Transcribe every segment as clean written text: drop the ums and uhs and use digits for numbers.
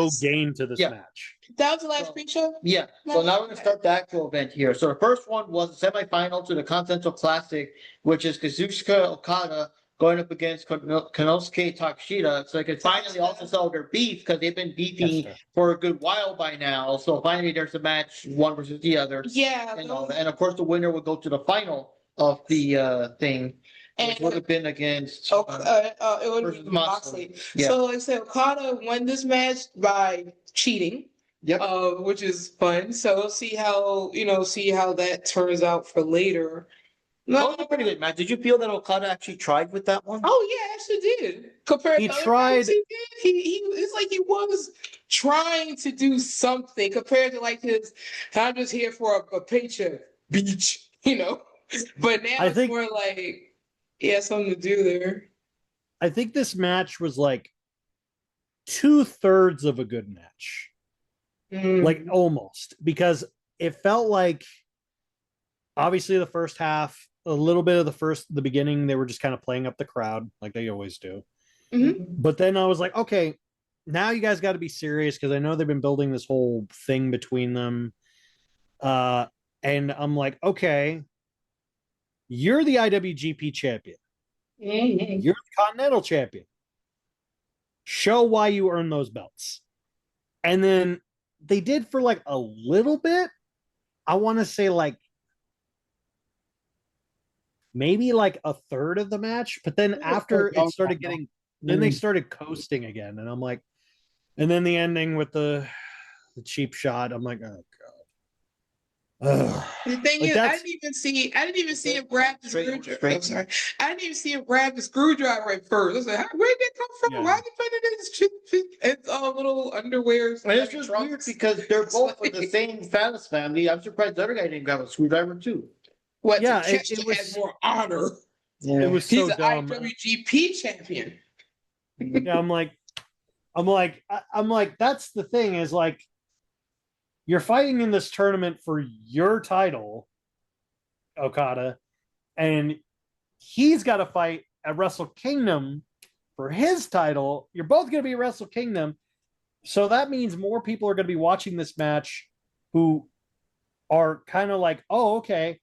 no gain to this match. That was the last pre-show? Yeah. So now we're going to start the actual event here. So the first one was the semifinal to the Continental Classic, which is Kazuchika Okada going up against Konosuke Takeshita. So they could finally also sell their beef because they've been beefing for a good while by now. So finally there's a match, one versus the other. Yeah. And of course the winner will go to the final of the thing. Which would have been against it would have been Moxley. Yeah. So like I said, Okada won this match by cheating. Yep. Which is fun. So we'll see how that turns out for later. No, that was a pretty good match. Did you feel that Okada actually tried with that one? Oh yeah, actually did. Compared to other matches he it's like he was trying to do something compared to like his I'm just here for a paycheck, beach, But now it's more like he has something to do there. I think this match was like 2/3 of a good match. Like almost, because it felt like obviously the first half, a little bit of the beginning, they were just kind of playing up the crowd like they always do. But then I was like, okay, now you guys got to be serious because I know they've been building this whole thing between them. And I'm like, okay, you're the IWGP champion. You're the Continental champion. Show why you earned those belts. And then they did for like a little bit. I want to say like maybe like a third of the match, but then after it started getting, then they started coasting again, and I'm like, and then the ending with the cheap shot, I'm like, oh god. The thing is, I didn't even see him grab the screwdriver. I'm sorry, I didn't even see him grab the screwdriver at first. I was like, where did that come from? Why did he put it in his cheap? It's all little underwear. And it's just weird because they're both with the same Phallus family. I'm surprised the other guy didn't grab a screwdriver too. What? Yeah, it was more honor. Yeah. It was so dumb. He's an IWGP champion. Yeah, I'm like, that's the thing is like, you're fighting in this tournament for your title, Okada, and he's got to fight at Wrestle Kingdom for his title. You're both going to be at Wrestle Kingdom. So that means more people are going to be watching this match who are kind of like, oh, okay,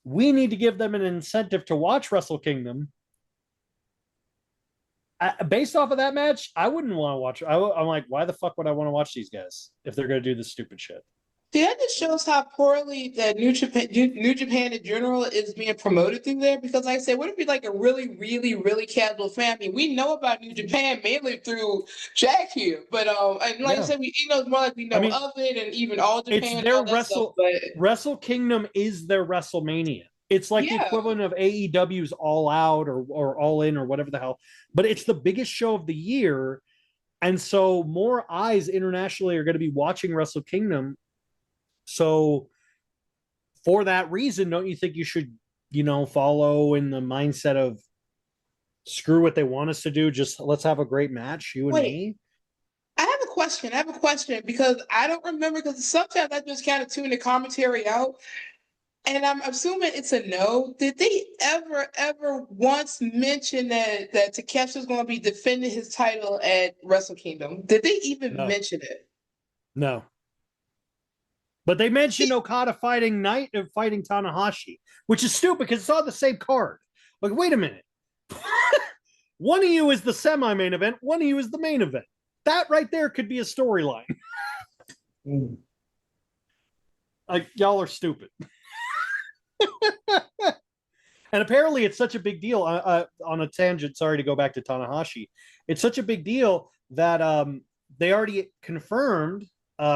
we need to give them an incentive to watch Wrestle Kingdom. Based off of that match, I wouldn't want to watch. I'm like, why the fuck would I want to watch these guys if they're going to do this stupid shit? See, that just shows how poorly that New Japan in general is being promoted through there. Because, like I said, what if you're like a really, really, really casual fan? I mean, we know about New Japan mainly through Jack here, but and like I said, it's more like we know of it, and even All Japan. It's their Wrestle Kingdom is their WrestleMania. It's like the equivalent of AEW's All Out or All In or whatever the hell, but it's the biggest show of the year, and so more eyes internationally are going to be watching Wrestle Kingdom. So for that reason, don't you think you should, follow in the mindset of screw what they want us to do, just let's have a great match, you and me? I have a question because I don't remember, because sometimes I just kind of tune the commentary out. And I'm assuming it's a no. Did they ever once mention that Takeshi's going to be defending his title at Wrestle Kingdom? Did they even mention it? No. But they mentioned Okada fighting Knight and fighting Tanahashi, which is stupid because it's on the same card. Like, wait a minute. One of you is the semi-main event. One of you is the main event. That right there could be a storyline. Like, y'all are stupid. And apparently it's such a big deal on a tangent. Sorry to go back to Tanahashi. It's such a big deal that they already confirmed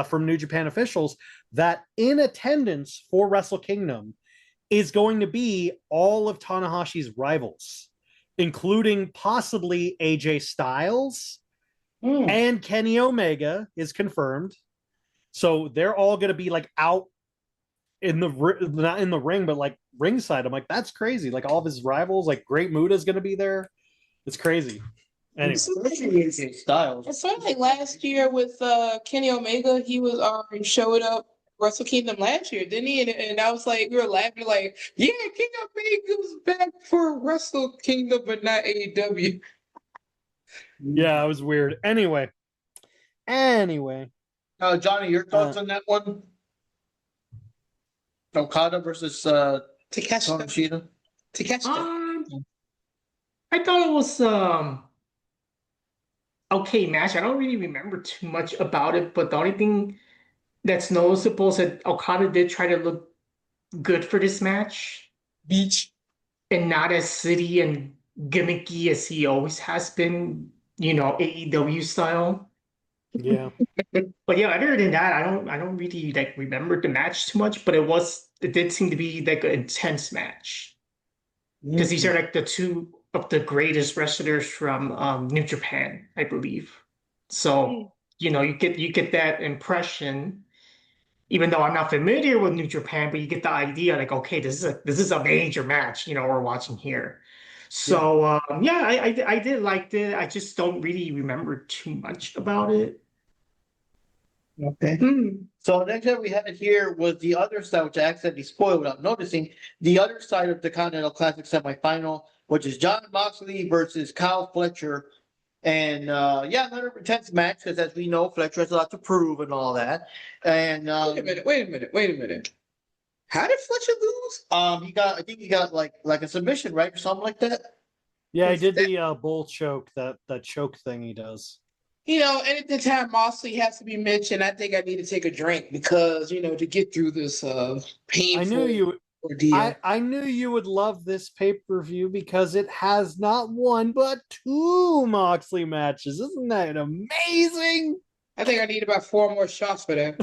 from New Japan officials that in attendance for Wrestle Kingdom is going to be all of Tanahashi's rivals, including possibly AJ Styles and Kenny Omega is confirmed. So they're all going to be like out not in the ring, but like ringside. I'm like, that's crazy. Like all of his rivals, like Great Muta is going to be there. It's crazy. Anyway, Styles. It's sort of like last year with Kenny Omega. He was showed up Wrestle Kingdom last year, didn't he? And I was like, we were laughing like, yeah, Kenny Omega's back for Wrestle Kingdom, but not AEW. Yeah, it was weird. Anyway, Anyway, Johnny, your thoughts on that one? Okada versus Takeshita. Takeshita. I thought it was okay match. I don't really remember too much about it, but the only thing that's noticeable is that Okada did try to look good for this match Beach. and not as city and gimmicky as he always has been, AEW style. yeah. But yeah, other than that, I don't really like remember the match too much, but it did seem to be like an intense match. Because these are like the two of the greatest wrestlers from New Japan, I believe. So, you get that impression, even though I'm not familiar with New Japan, but you get the idea like, okay, this is a major match, we're watching here. So I did like it. I just don't really remember too much about it. Okay. So next up we had here was the other side, which I accidentally spoiled without noticing. The other side of the Continental Classic semifinal, which is Jon Moxley versus Kyle Fletcher. And another intense match because, as we know, Fletcher has a lot to prove and all that. And Wait a minute. How did Fletcher lose? I think he got like a submission, right, or something like that. Yeah, I did the bull choke, that choke thing he does. Anytime Moxley has to be mentioned, I think I need to take a drink because, to get through this painful ordeal. I knew you would love this pay-per-view because it has not one but two Moxley matches. Isn't that amazing? I think I need about 4 more shots for that.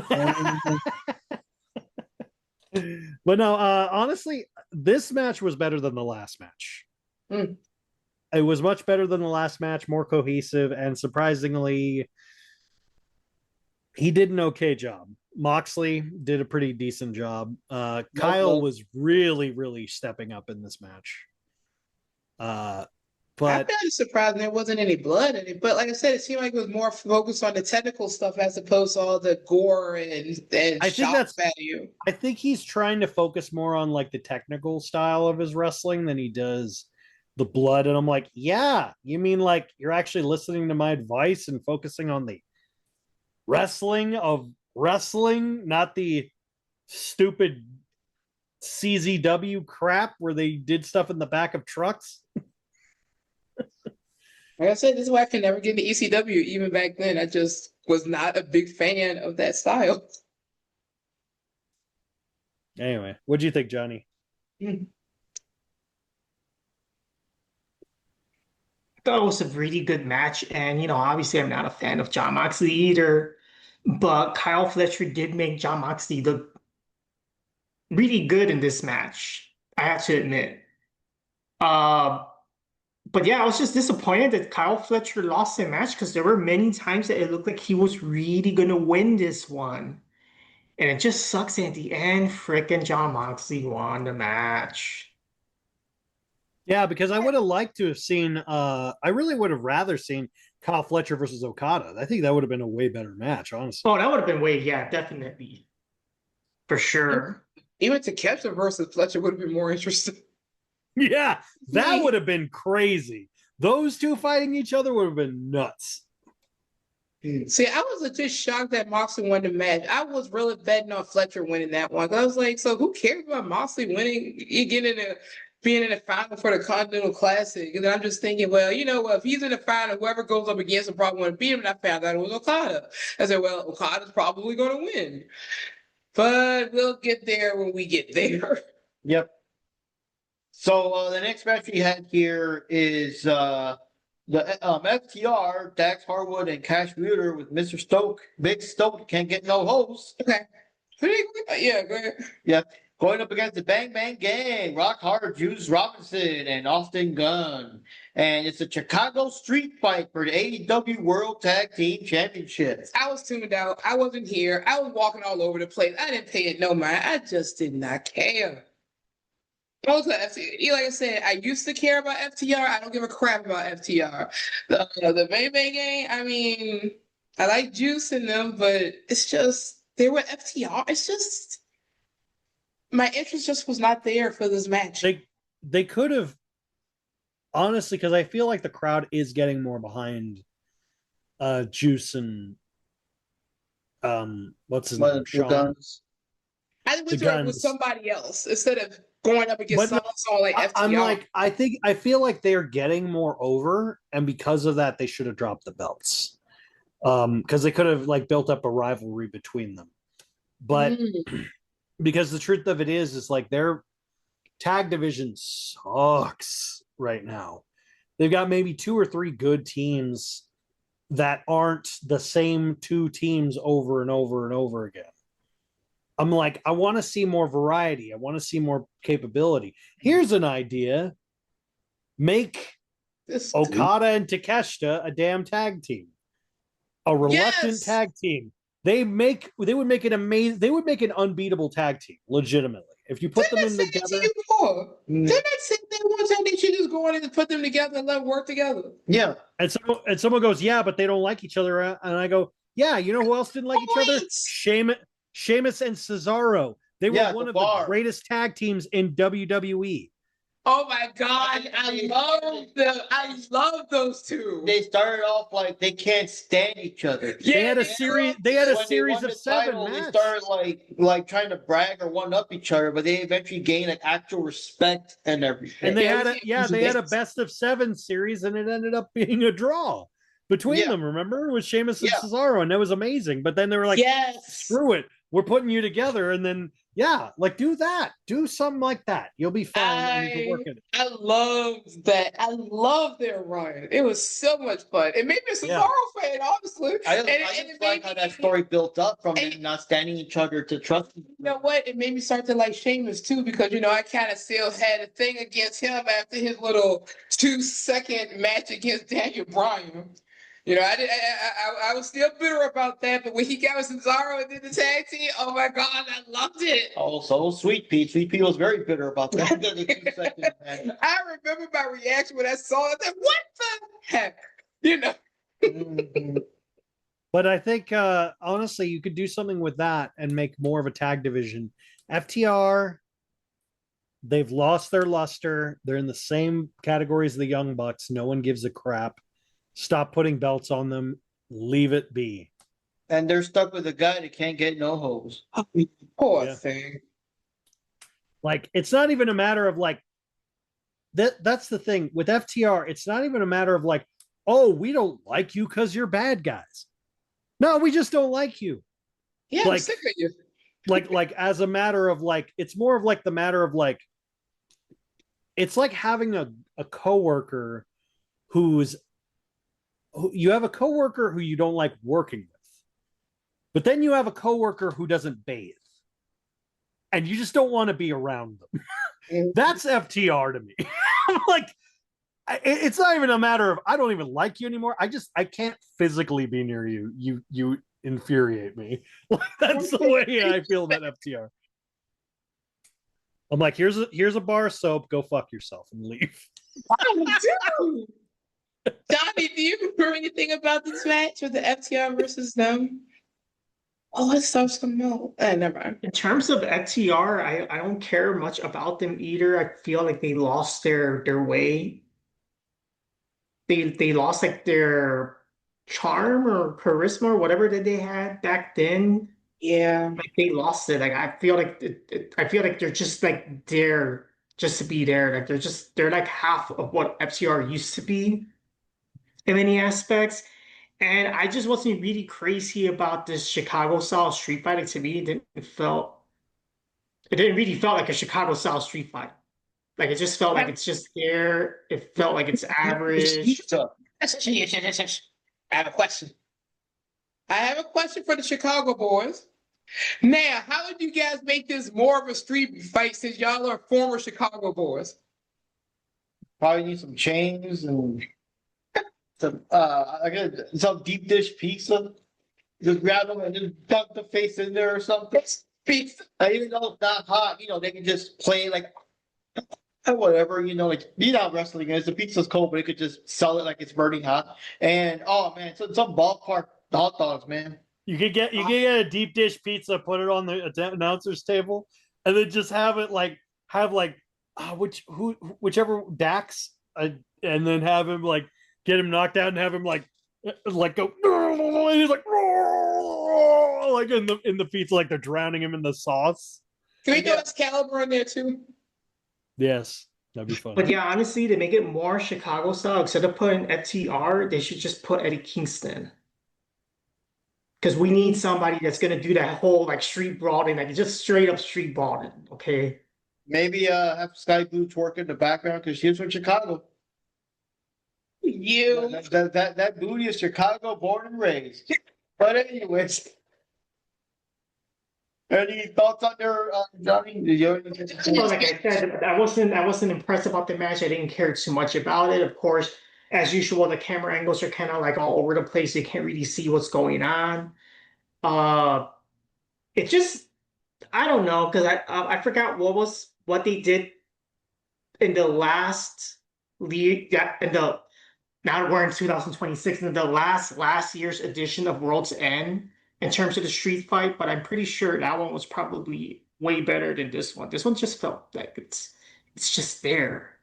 But no, honestly, this match was better than the last match. It was much better than the last match, more cohesive, and surprisingly, he did an okay job. Moxley did a pretty decent job. Kyle was really, really stepping up in this match. But I'm kind of surprised there wasn't any blood in it. But like I said, it seemed like it was more focused on the technical stuff as opposed to all the gore and shock value. I think he's trying to focus more on like the technical style of his wrestling than he does the blood. And I'm like, yeah, you mean like you're actually listening to my advice and focusing on the wrestling of wrestling, not the stupid CZW crap where they did stuff in the back of trucks. Like I said, this is why I could never get into ECW. Even back then, I just was not a big fan of that style. Anyway, what do you think, Johnny? Thought it was a really good match, and obviously I'm not a fan of Jon Moxley either, but Kyle Fletcher did make Jon Moxley look really good in this match, I have to admit. But yeah, I was just disappointed that Kyle Fletcher lost the match because there were many times that it looked like he was really gonna win this one. And it just sucks at the end, frickin' Jon Moxley won the match. Yeah, because I would have liked to have seen I really would have rather seen Kyle Fletcher versus Okada. I think that would have been a way better match, honestly. Oh, that would have been definitely. For sure. Even Takeshita versus Fletcher would have been more interesting. Yeah, that would have been crazy. Those two fighting each other would have been nuts. See, I was just shocked that Moxley won the match. I was really betting on Fletcher winning that one. I was like, so who cares about Moxley winning? Being in the final for the Continental Classic. And then I'm just thinking, well, if he's in the final, whoever goes up against him probably want to beat him. And I found out it was Okada. I said, well, Okada's probably going to win. But we'll get there when we get there. Yep. So the next match we had here is the FTR, Dax Harwood and Cash Wheeler with Mr. Stoke. Big Stoke can't get no host. Okay. Yeah, go ahead. Yep. Going up against the Bang Bang Gang, Rock Hard, Juice Robinson, and Austin Gunn. And it's a Chicago street fight for the AEW World Tag Team Championships. I was tuned out. I wasn't here. I was walking all over the place. I didn't pay it no mind. I just did not care. Like I said, I used to care about FTR. I don't give a crap about FTR. The Bang Bang Gang, I mean, I like Juice in them, but it's just, they were FTR. It's just, my interest just was not there for this match. They could have, honestly, because I feel like the crowd is getting more behind Juice and what's his name? But Sean. guns. I think The we with Guns. somebody else instead of going up against But someone like FTR. I'm like, I feel like they're getting more over, and because of that, they should have dropped the belts. Because they could have like built up a rivalry between them. But because the truth of it is like their tag division sucks right now. They've got maybe 2 or 3 good teams that aren't the same 2 teams over and over and over again. I'm like, I want to see more variety. I want to see more capability. Here's an idea. Make Okada and Takeshita a damn tag team. A reluctant tag team. They would make an amazing, they would make an unbeatable tag team, legitimately. If you put them in together. Didn't I say that one time they should just go in and put them together and let them work together? Yeah. And someone goes, yeah, but they don't like each other. And I go, yeah, you know who else didn't like each other? Sheamus and Cesaro. They were one of the greatest tag teams in WWE. Oh my God, I love them. I love those 2. They started off like they can't stand each other. Yeah, they had a series. They had a series of 7 matches. They started like trying to brag or one up each other, but they eventually gained like actual respect and everything. And they had a best of 7 series, and it ended up being a draw between them. Remember, with Sheamus and Cesaro, and that was amazing. But then they were like, "Screw it, we're putting you together," and then. Yeah, like do that. Do something like that. You'll be fine. And you can work it. I loved that. I love their run. It was so much fun. It made me a Cesaro fan, honestly. I just like how that story built up from them not standing each other to trust. You know what? It made me start to like Sheamus too, because I kind of still had a thing against him after his little 2-second match against Daniel Bryan. I was still bitter about that, but when he got with Cesaro and did the tag team, oh my God, I loved it. Oh, so Sweet Pea. Sweet Pea was very bitter about that. I remember my reaction when I saw it. I said, what the heck? But I think, honestly, you could do something with that and make more of a tag division. FTR, they've lost their luster. They're in the same category as the Young Bucks. No one gives a crap. Stop putting belts on them. Leave it be. And they're stuck with a guy that can't get no hose. Poor thing. Like, it's not even a matter of like that's the thing with FTR. It's not even a matter of like, oh, we don't like you because you're bad guys. No, we just don't like you. Yeah, I'm sick of you. Like as a matter of like, it's more of like the matter of like, it's like having a coworker you have a coworker who you don't like working with, but then you have a coworker who doesn't bathe, and you just don't want to be around them. That's FTR to me. I'm like, it's not even a matter of I don't even like you anymore. I can't physically be near you. You infuriate me. Like, that's the way I feel about FTR. I'm like, here's a bar of soap. Go fuck yourself and leave. Dude. Donnie, do you remember anything about this match with the FTR versus them? Oh, let's start some milk. Never mind. In terms of FTR, I don't care much about them either. I feel like they lost their way. They lost like their charm or charisma or whatever that they had back then. Yeah, like they lost it. Like I feel like I feel like they're just like there just to be there. Like they're like half of what FTR used to be in many aspects. And I just wasn't really crazy about this Chicago style street fight. Like to me, it didn't really felt like a Chicago style street fight. Like it just felt like it's just there. It felt like it's average. I have a question. I have a question for the Chicago boys. Now, how would you guys make this more of a street fight since y'all are former Chicago boys? Probably need some chains and some deep dish pizza. Just grab them and just dunk the face in there or something. Pizza. Even though it's not hot, they can just play like whatever, like wrestling is. The pizza's cold, but it could just sell it like it's burning hot. And oh man, some ballpark hot dogs, man. You could get a deep dish pizza, put it on the announcer's table, and then just have it whichever Dax, and then have him like get him knocked out and have him like go, and he's like like in the pizza, like they're drowning him in the sauce. Can we throw Excalibur in there too? Yes, that'd be fun. But yeah, honestly, to make it more Chicago style, instead of putting FTR, they should just put Eddie Kingston. Because we need somebody that's gonna do that whole like street brawling, like just straight up street brawling. Okay. Maybe have Sky Blue twerk in the background because she's from Chicago. You. That booty is Chicago born and raised. But anyways. Any thoughts on your Johnny? Well, like I said, I wasn't impressed about the match. I didn't care too much about it. Of course, as usual, the camera angles are kind of like all over the place. You can't really see what's going on. It just I don't know because I forgot what they did in the last league. Yeah, in the now we're in 2026 in the last year's edition of World's End in terms of the street fight, but I'm pretty sure that one was probably way better than this one. This one just felt like it's just there.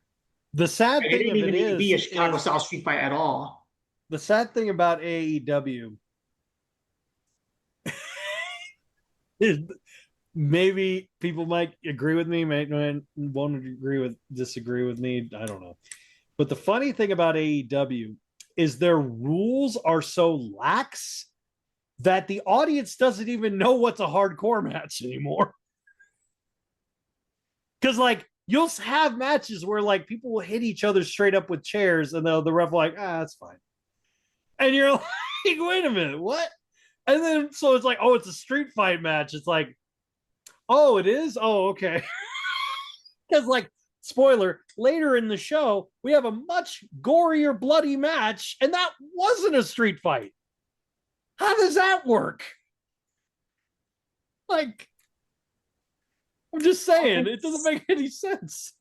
The sad It thing didn't of even it need to be a is Chicago style street fight at all. the sad thing about AEW is maybe people might agree with me, might won't disagree with me. I don't know. But the funny thing about AEW is their rules are so lax that the audience doesn't even know what's a hardcore match anymore. Because like you'll have matches where like people will hit each other straight up with chairs, and the ref will like, that's fine. And you're like, wait a minute, what? And then so it's like, oh, it's a street fight match. It's like, oh, it is? Oh, okay. Because like, spoiler, later in the show, we have a much gorier, bloody match, and that wasn't a street fight. How does that work? Like, I'm just saying, it doesn't make any sense.